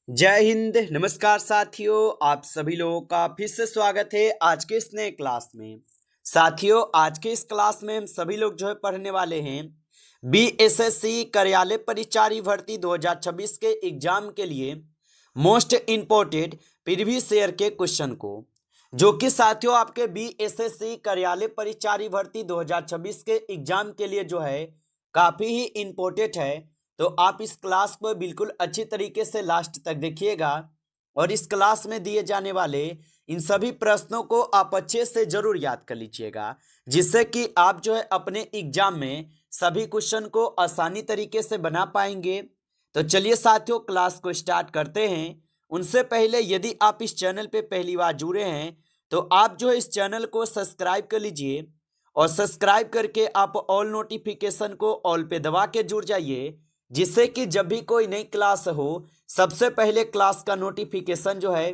जय हिंद। नमस्कार साथियों, आप सभी लोगों का फिर से स्वागत है आज के इस नए क्लास में। साथियों, आज के इस क्लास में हम सभी लोग जो है पढ़ने वाले हैं बीएसएससी कार्यालय परिचारी भर्ती 2026 के एग्जाम के लिए मोस्ट इम्पोर्टेंट प्रीवियस ईयर के क्वेश्चन को, जो कि साथियों आपके बीएसएससी कार्यालय परिचारी भर्ती 2026 के एग्जाम के लिए जो है काफी ही इम्पोर्टेंट है। तो आप इस क्लास को बिल्कुल अच्छी तरीके से लास्ट तक देखिएगा और इस क्लास में दिए जाने वाले इन सभी प्रश्नों को आप अच्छे से जरूर याद कर लीजिएगा, जिससे कि आप जो है अपने एग्जाम में सभी क्वेश्चन को आसानी तरीके से बना पाएंगे। तो चलिए साथियों, क्लास को स्टार्ट करते हैं। उनसे पहले यदि आप इस चैनल पे पहली बार जुड़े हैं तो आप जो है इस चैनल को सब्सक्राइब कर लीजिए और सब्सक्राइब करके आप ऑल नोटिफिकेशन को ऑल पे दबा के जुड़ जाइए, जिससे कि जब भी कोई नई क्लास हो सबसे पहले क्लास का नोटिफिकेशन जो है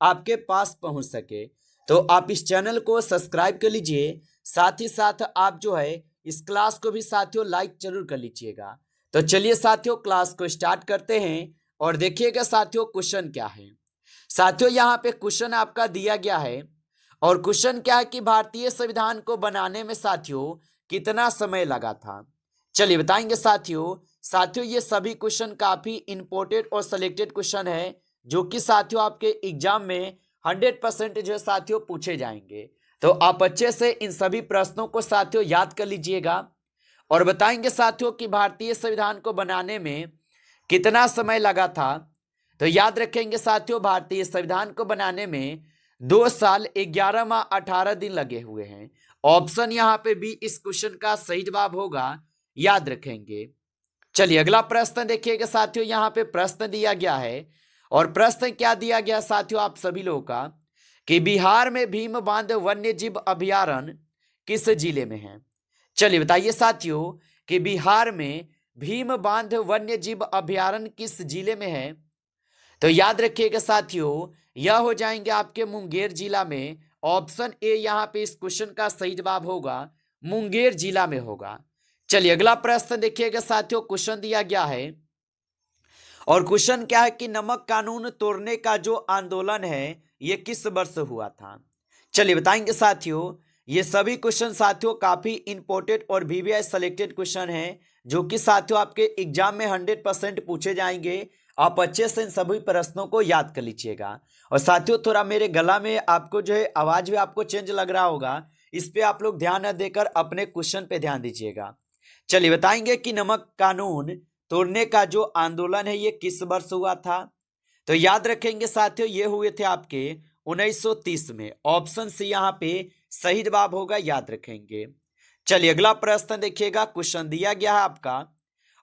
आपके पास पहुंच सके। तो आप इस चैनल को सब्सक्राइब कर लीजिए, साथ ही साथ आप जो है इस क्लास को भी साथियों लाइक जरूर कर लीजिएगा। तो चलिए साथियों, क्लास को स्टार्ट करते हैं और देखिएगा साथियों क्वेश्चन क्या है। साथियों यहाँ पे क्वेश्चन आपका दिया गया है और क्वेश्चन क्या है कि भारतीय संविधान को बनाने में साथियों कितना समय लगा था। चलिए बताएंगे साथियों। साथियों ये सभी क्वेश्चन काफी इंपोर्टेंट और सिलेक्टेड क्वेश्चन है, जो कि साथियों आपके एग्जाम में 100% जो साथियों पूछे जाएंगे। तो आप अच्छे से इन सभी प्रश्नों को साथियों याद कर लीजिएगा और बताएंगे साथियों कि भारतीय संविधान को बनाने में कितना समय लगा था। तो याद रखेंगे साथियों, भारतीय संविधान को बनाने में 2 साल 11 माह 18 दिन लगे हुए हैं। ऑप्शन यहाँ पे भी इस क्वेश्चन का सही जवाब होगा, याद रखेंगे। चलिए अगला प्रश्न देखिएगा साथियों, यहाँ पे प्रश्न दिया गया है और प्रश्न क्या दिया गया साथियों आप सभी लोगों का कि बिहार में भीम बांध वन्य जीव अभयारण्य किस जिले में है। चलिए बताइए साथियों कि बिहार में भीम बांध वन्य जीव अभयारण्य किस जिले में है। तो याद रखिएगा साथियों, यह हो जाएंगे आपके मुंगेर जिला में। ऑप्शन ए यहाँ पे इस क्वेश्चन का सही जवाब होगा, मुंगेर जिला में होगा। चलिए अगला प्रश्न देखिएगा साथियों, क्वेश्चन दिया गया है और क्वेश्चन क्या है कि नमक कानून तोड़ने का जो आंदोलन है ये किस वर्ष हुआ था। चलिए बताएंगे साथियों। ये सभी क्वेश्चन साथियों काफी इंपोर्टेंट और वीवीआई सेलेक्टेड क्वेश्चन है, जो कि साथियों आपके एग्जाम में 100% पूछे जाएंगे। आप अच्छे से इन सभी प्रश्नों को याद कर लीजिएगा। और साथियों थोड़ा मेरे गला में आपको जो है आवाज भी आपको चेंज लग रहा होगा, इस पे आप लोग ध्यान न देकर अपने क्वेश्चन पे ध्यान दीजिएगा। चलिए बताएंगे कि नमक कानून तोड़ने का जो आंदोलन है ये किस वर्ष हुआ था। तो याद रखेंगे साथियों, ये हुए थे आपके 1930 में। ऑप्शन सी यहाँ पे सही जवाब होगा, याद रखेंगे। चलिए अगला प्रश्न देखिएगा, क्वेश्चन दिया गया है आपका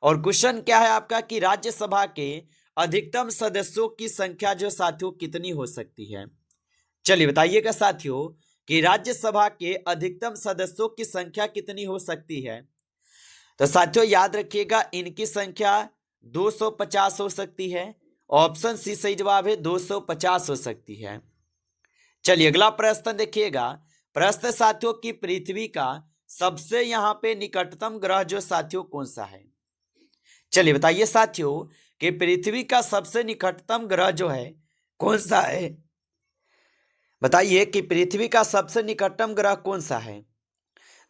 और क्वेश्चन क्या है आपका कि राज्यसभा के अधिकतम सदस्यों की संख्या जो साथियों कितनी हो सकती है। चलिए बताइएगा साथियों कि राज्यसभा के अधिकतम सदस्यों की संख्या कितनी हो सकती है। तो साथियों याद रखिएगा इनकी संख्या 250 हो सकती है। ऑप्शन सी सही जवाब है, 250 हो सकती है। चलिए अगला प्रश्न देखिएगा। प्रश्न साथियों की पृथ्वी का सबसे यहाँ पे निकटतम ग्रह जो साथियों कौन सा है। चलिए बताइए साथियों कि पृथ्वी का सबसे निकटतम ग्रह जो है कौन सा है। बताइए कि पृथ्वी का सबसे निकटतम ग्रह कौन सा है।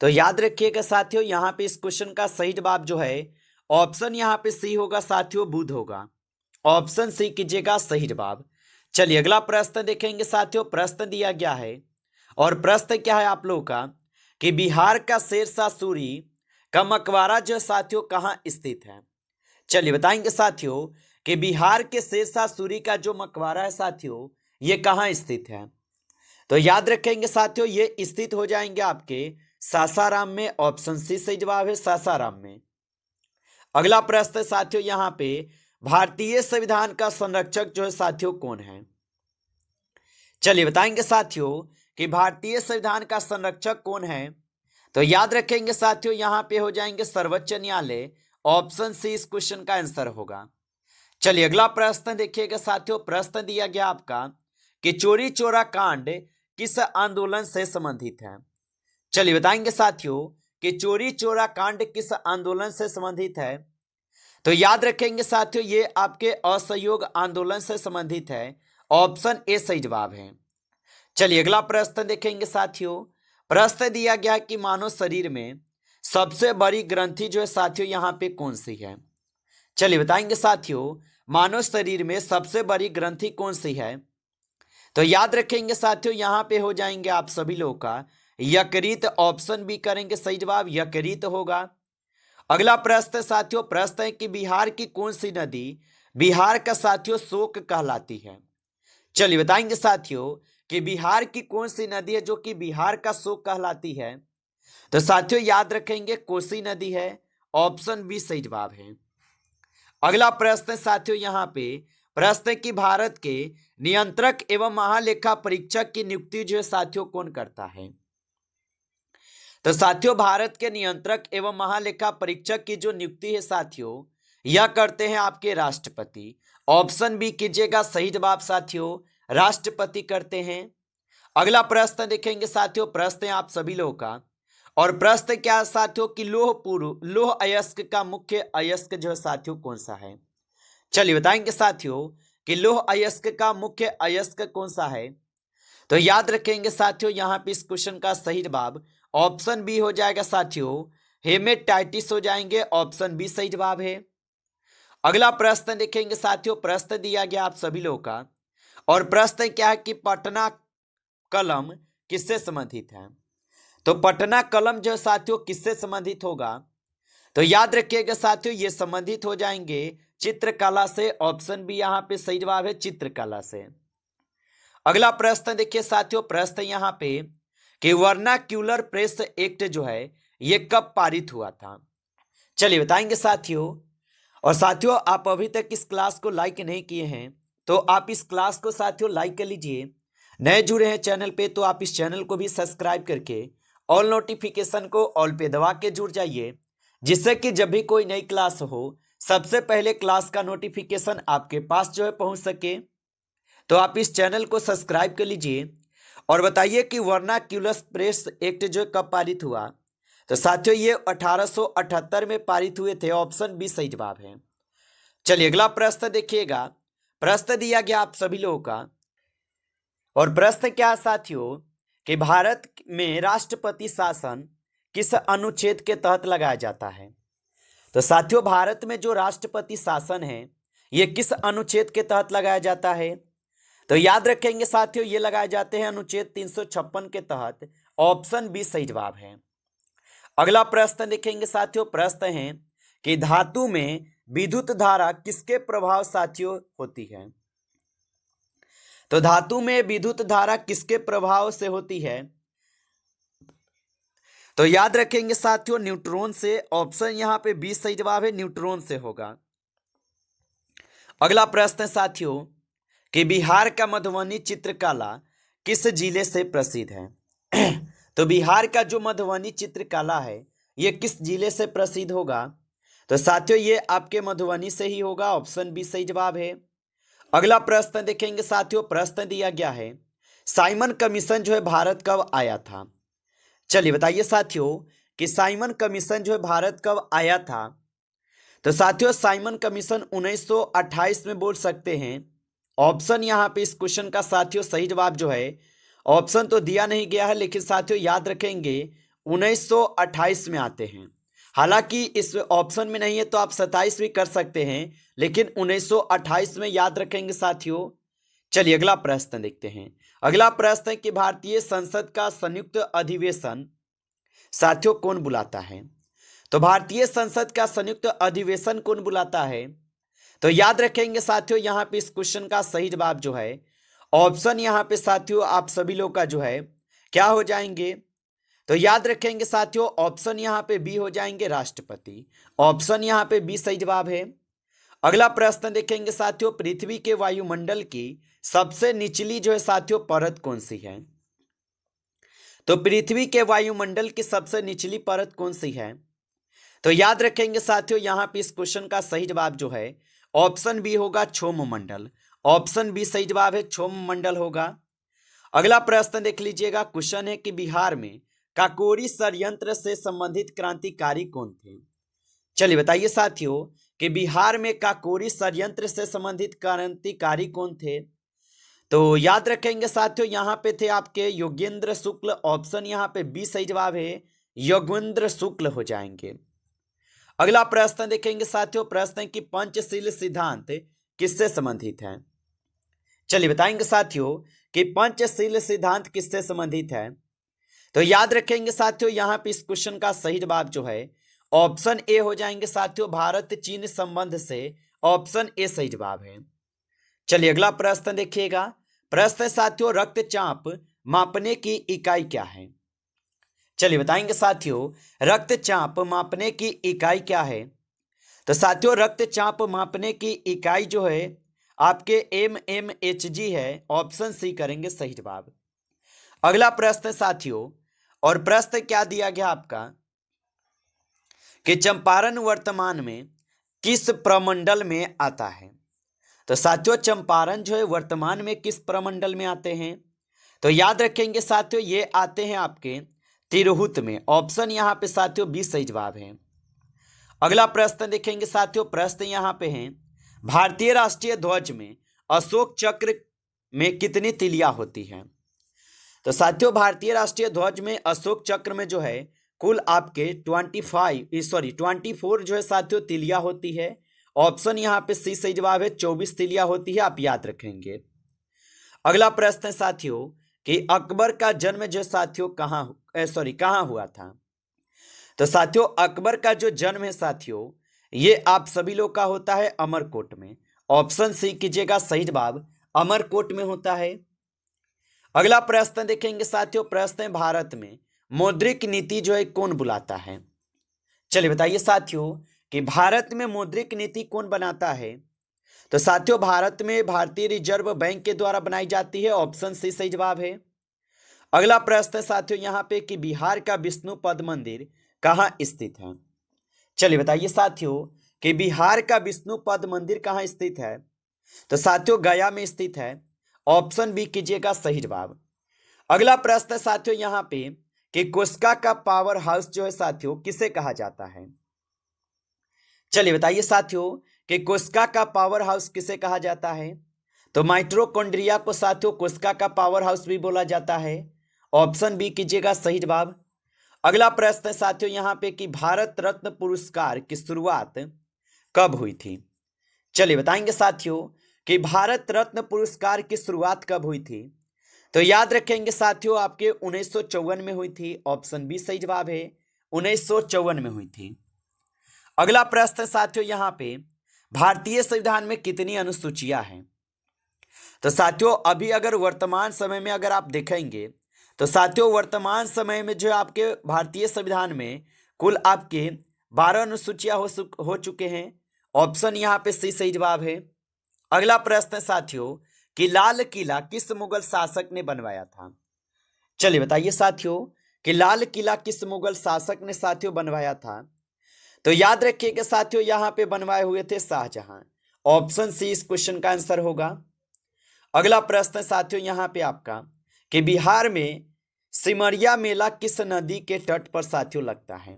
तो याद रखिएगा साथियों, यहाँ पे इस क्वेश्चन का सही जवाब जो है ऑप्शन यहाँ पे सी होगा साथियों, बुध होगा। ऑप्शन सी कीजिएगा सही जवाब। चलिए अगला प्रश्न देखेंगे साथियों। प्रश्न दिया गया है और प्रश्न क्या है आप लोगों का कि बिहार का शेरशाह सूरी का मकबरा जो साथियों कहाँ स्थित है। चलिए बताएंगे साथियों कि बिहार के शेरशाह सूरी का जो मकबरा है साथियों ये कहाँ स्थित है। तो याद रखेंगे साथियों, ये स्थित हो जाएंगे आपके सासाराम में। ऑप्शन सी सही जवाब है, सासाराम में। अगला प्रश्न साथियों यहाँ पे भारतीय संविधान का संरक्षक जो है साथियों कौन है। चलिए बताएंगे साथियों कि भारतीय संविधान का संरक्षक कौन है। तो याद रखेंगे साथियों यहाँ पे हो जाएंगे सर्वोच्च न्यायालय। ऑप्शन सी इस क्वेश्चन का आंसर होगा। चलिए अगला प्रश्न देखिएगा साथियों। प्रश्न दिया गया आपका कि चोरी चोरा कांड किस आंदोलन से संबंधित है। चलिए बताएंगे साथियों कि चोरी चोरा कांड किस आंदोलन से संबंधित है। तो याद रखेंगे साथियों, ये आपके असहयोग आंदोलन से संबंधित है। ऑप्शन ए सही जवाब है। चलिए अगला प्रश्न देखेंगे साथियों। प्रश्न दिया गया कि मानव शरीर में सबसे बड़ी ग्रंथि जो है साथियों यहाँ पे कौन सी है। चलिए बताएंगे साथियों, मानव शरीर में सबसे बड़ी ग्रंथि कौन सी है। तो याद रखेंगे साथियों, यहाँ पे हो जाएंगे आप सभी लोगों का यकृत। ऑप्शन बी करेंगे सही जवाब, यकृत होगा। अगला प्रश्न साथियों, प्रश्न है कि बिहार की कौन सी नदी बिहार का साथियों शोक कहलाती है। चलिए बताएंगे साथियों कि बिहार की कौन सी नदी है जो कि बिहार का शोक कहलाती है। तो साथियों याद रखेंगे कोसी नदी है। ऑप्शन बी सही जवाब है। अगला प्रश्न साथियों, यहाँ पे प्रश्न है कि भारत के नियंत्रक एवं महालेखा परीक्षक की नियुक्ति जो है साथियों कौन करता है। तो साथियों भारत के नियंत्रक एवं महालेखा परीक्षक की जो नियुक्ति है साथियों, यह करते हैं आपके राष्ट्रपति। ऑप्शन बी कीजिएगा सही जवाब साथियों, राष्ट्रपति करते हैं। अगला प्रश्न देखेंगे साथियों, प्रश्न है आप सभी लोगों का, और प्रश्न क्या है साथियों कि लौह अयस्क का मुख्य अयस्क जो है साथियों कौन सा है। चलिए बताएंगे साथियों कि लौह अयस्क का मुख्य अयस्क कौन सा है। तो याद रखेंगे साथियों, यहाँ पे इस क्वेश्चन का सही जवाब ऑप्शन बी हो जाएगा साथियों, हेमेटाइटिस हो जाएंगे। ऑप्शन बी सही जवाब है। अगला प्रश्न देखेंगे साथियों, प्रश्न दिया गया आप सभी लोगों का, और प्रश्न क्या है कि पटना कलम किससे संबंधित है। तो पटना कलम जो साथियों किससे संबंधित होगा। तो याद रखिएगा साथियों, ये संबंधित हो जाएंगे चित्रकला से। ऑप्शन बी यहाँ पे सही जवाब है, चित्रकला से। अगला प्रश्न देखिए साथियों, प्रश्न यहाँ पे कि वर्नाक्यूलर प्रेस एक्ट जो है ये कब पारित हुआ था। चलिए बताएंगे साथियों। और साथियों आप अभी तक इस क्लास को लाइक नहीं किए हैं तो आप इस क्लास को साथियों लाइक कर लीजिए। नए जुड़े हैं चैनल पे तो आप इस चैनल को भी सब्सक्राइब करके ऑल नोटिफिकेशन को ऑल पे दबा के जुड़ जाइए, जिससे कि जब भी कोई नई क्लास हो सबसे पहले क्लास का नोटिफिकेशन आपके पास जो है पहुंच सके। तो आप इस चैनल को सब्सक्राइब कर लीजिए और बताइए कि वर्नाक्यूलर प्रेस एक्ट जो कब पारित हुआ। तो साथियों ये 1878 में पारित हुए थे। ऑप्शन बी सही जवाब है। चलिए अगला प्रश्न देखिएगा। प्रश्न दिया गया आप सभी लोगों का, और प्रश्न क्या है साथियों कि भारत में राष्ट्रपति शासन किस अनुच्छेद के तहत लगाया जाता है। तो साथियों भारत में जो राष्ट्रपति शासन है ये किस अनुच्छेद के तहत लगाया जाता है। तो याद रखेंगे साथियों ये लगाए जाते हैं अनुच्छेद 356 के तहत। ऑप्शन बी सही जवाब है। अगला प्रश्न देखेंगे साथियों, प्रश्न है कि धातु में विद्युत धारा किसके प्रभाव साथियों होती है। तो धातु में विद्युत धारा किसके प्रभाव से होती है। तो याद रखेंगे साथियों न्यूट्रॉन से। ऑप्शन यहां पे बी सही जवाब है, न्यूट्रॉन से होगा। अगला प्रश्न साथियों कि बिहार का मधुबनी चित्रकला किस जिले से प्रसिद्ध है। तो बिहार का जो मधुबनी चित्रकला है ये किस जिले से प्रसिद्ध होगा। तो साथियों ये आपके मधुबनी से ही होगा। ऑप्शन बी सही जवाब है। अगला प्रश्न देखेंगे साथियों, प्रश्न दिया गया है साइमन कमीशन जो है भारत कब आया था। चलिए बताइए साथियों कि साइमन कमीशन जो है भारत कब आया था। तो साथियों साइमन कमीशन 1928 में बोल सकते हैं। ऑप्शन यहाँ पे इस क्वेश्चन का साथियों सही जवाब जो है, ऑप्शन तो दिया नहीं गया है लेकिन साथियों याद रखेंगे 1928 में आते हैं। हालांकि इस ऑप्शन में नहीं है तो आप 27 भी कर सकते हैं, लेकिन 1928 में याद रखेंगे साथियों। चलिए अगला प्रश्न देखते हैं। अगला प्रश्न है कि भारतीय संसद का संयुक्त अधिवेशन साथियों कौन बुलाता है। तो भारतीय संसद का संयुक्त अधिवेशन कौन बुलाता है। तो याद रखेंगे साथियों यहाँ पे इस क्वेश्चन का सही जवाब जो है, ऑप्शन यहाँ पे साथियों आप सभी लोग का जो है क्या हो जाएंगे। तो याद रखेंगे साथियों ऑप्शन यहाँ पे बी हो जाएंगे, राष्ट्रपति। ऑप्शन यहाँ पे बी सही जवाब है। अगला प्रश्न देखेंगे साथियों, पृथ्वी के वायुमंडल की सबसे निचली जो है साथियों परत कौन सी है। तो पृथ्वी के वायुमंडल की सबसे निचली परत कौन सी है। तो याद रखेंगे साथियों यहाँ पे इस क्वेश्चन का सही जवाब जो है ऑप्शन बी होगा, क्षोम मंडल। ऑप्शन बी सही जवाब है, क्षोम मंडल होगा। अगला प्रश्न देख लीजिएगा। क्वेश्चन है कि बिहार में काकोरी षड्यंत्र से संबंधित क्रांतिकारी कौन थे। चलिए बताइए साथियों कि बिहार में काकोरी षड्यंत्र से संबंधित क्रांतिकारी कौन थे? तो याद रखेंगे साथियों, यहाँ पे थे आपके योगेंद्र शुक्ल। ऑप्शन यहाँ पे बी सही जवाब है, योगेंद्र शुक्ल हो जाएंगे। अगला प्रश्न देखेंगे साथियों, प्रश्न है कि पंचशील सिद्धांत किससे संबंधित है? चलिए बताएंगे साथियों कि पंचशील सिद्धांत किससे संबंधित है। तो याद रखेंगे साथियों, यहाँ पे इस क्वेश्चन का सही जवाब जो है ऑप्शन ए हो जाएंगे साथियों, भारत चीन संबंध से। ऑप्शन ए सही जवाब है। चलिए अगला प्रश्न देखिएगा। प्रश्न है साथियों, रक्तचाप मापने की इकाई क्या है? चलिए बताएंगे साथियों, रक्तचाप मापने की इकाई क्या है? तो साथियों रक्तचाप मापने की इकाई जो है आपके mmHg है। ऑप्शन सी करेंगे सही जवाब। अगला प्रश्न साथियों, और प्रश्न क्या दिया गया आपका कि चंपारण वर्तमान में किस प्रमंडल में आता है? तो साथियों चंपारण जो है वर्तमान में किस प्रमंडल में आते हैं? तो याद रखेंगे साथियों, ये आते हैं आपके तिरहुत में। ऑप्शन यहाँ पे साथियों बी सही जवाब है। अगला प्रश्न देखेंगे साथियों, प्रश्न यहाँ पे है, भारतीय राष्ट्रीय ध्वज में अशोक चक्र में कितनी तिलियां होती हैं? तो साथियों भारतीय राष्ट्रीय ध्वज में अशोक चक्र में जो है कुल आपके 24 जो है साथियों तिलियां होती है। ऑप्शन यहाँ पे सी सही जवाब है, 24 तिलियां होती है, आप याद रखेंगे। अगला प्रश्न है साथियों कि अकबर का जन्म जो साथियों कहाँ हुआ था? तो साथियों अकबर का जो जन्म है साथियों ये आप सभी लोग का होता है अमरकोट में। ऑप्शन सी कीजिएगा सही जवाब, अमरकोट में होता है। अगला प्रश्न देखेंगे साथियों, प्रश्न है भारत में मौद्रिक नीति जो है कौन बुलाता है? चलिए बताइए साथियों कि भारत में मौद्रिक नीति कौन बनाता है? तो साथियों भारत में भारतीय रिजर्व बैंक के द्वारा बनाई जाती है। ऑप्शन सी सही जवाब है। अगला प्रश्न है साथियों यहाँ पे कि बिहार का विष्णुपद मंदिर कहाँ स्थित है? चलिए बताइए साथियों कि बिहार का विष्णुपद मंदिर कहाँ स्थित है? तो साथियों गया में स्थित है। ऑप्शन बी कीजिएगा सही जवाब। अगला प्रश्न है साथियों यहाँ पे कि कोस्का का पावर हाउस जो है साथियों किसे कहा जाता है? चलिए बताइए साथियों कि कोस्का का पावर हाउस किसे कहा जाता है? तो माइटोकॉन्ड्रिया को साथियों कोस्का का पावर हाउस भी बोला जाता है। ऑप्शन बी कीजिएगा सही जवाब। अगला प्रश्न है साथियों यहाँ पे कि भारत रत्न पुरस्कार की शुरुआत कब हुई थी? चलिए बताएंगे साथियों कि भारत रत्न पुरस्कार की शुरुआत कब हुई थी? तो याद रखेंगे साथियों आपके 1954 में हुई थी। ऑप्शन बी सही जवाब है, 1954 में हुई थी। अगला प्रश्न साथियों यहाँ पे भारतीय संविधान में कितनी अनुसूचियां हैं? तो साथियों अभी अगर वर्तमान समय में अगर आप देखेंगे तो साथियों वर्तमान समय में जो आपके भारतीय संविधान में कुल आपके 12 अनुसूचियां हो चुके हैं। ऑप्शन यहाँ पे सी सही जवाब है। अगला प्रश्न साथियों कि लाल किला किस मुगल शासक ने बनवाया था? चलिए बताइए साथियों कि लाल किला किस मुगल शासक ने साथियों बनवाया था? तो याद रखिएगा साथियों यहाँ पे बनवाए हुए थे शाहजहां। ऑप्शन सी इस क्वेश्चन का आंसर होगा। अगला प्रश्न साथियों यहाँ पे आपका कि बिहार में सिमरिया मेला किस नदी के तट पर साथियों लगता है?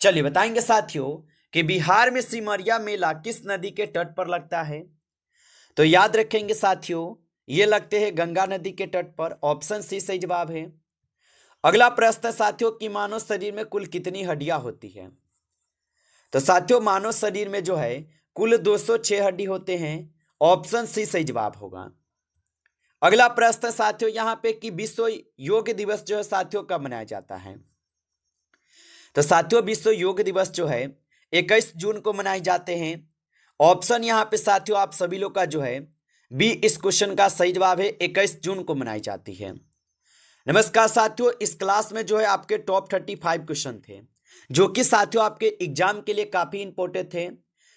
चलिए बताएंगे साथियों कि बिहार में सिमरिया मेला किस नदी के तट पर लगता है? तो याद रखेंगे साथियों ये लगते हैं गंगा नदी के तट पर। ऑप्शन सी सही जवाब है। अगला प्रश्न साथियों कि मानव शरीर में कुल कितनी हड्डियां होती है? तो साथियों मानव शरीर में जो है कुल 206 हड्डी होते हैं। ऑप्शन सी सही जवाब होगा। अगला प्रश्न साथियों यहाँ पे कि विश्व योग दिवस जो है साथियों कब मनाया जाता है? तो साथियों विश्व योग दिवस जो है 21 जून को मनाए जाते हैं। ऑप्शन यहाँ पे साथियों आप सभी लोग का जो है बी इस क्वेश्चन का सही जवाब है, 21 जून को मनाई जाती है। नमस्कार साथियों, इस क्लास में जो है आपके टॉप 35 क्वेश्चन थे जो कि साथियों आपके एग्जाम के लिए काफी इंपॉर्टेंट थे।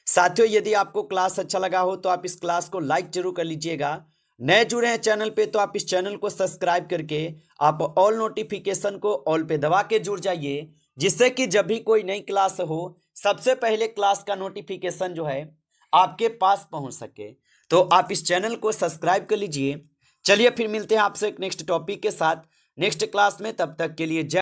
साथियों यदि आपको क्लास अच्छा लगा हो तो आप इस क्लास को लाइक जरूर कर लीजिएगा। नए जुड़े हैं चैनल पे तो आप इस चैनल को सब्सक्राइब करके आप ऑल नोटिफिकेशन को ऑल पे दबा के जुड़ जाइए, जिससे कि जब भी कोई नई क्लास हो सबसे पहले क्लास का नोटिफिकेशन जो है आपके पास पहुंच सके। तो आप इस चैनल को सब्सक्राइब कर लीजिए। चलिए फिर मिलते हैं आपसे एक नेक्स्ट टॉपिक के साथ नेक्स्ट क्लास में, तब तक के लिए जय।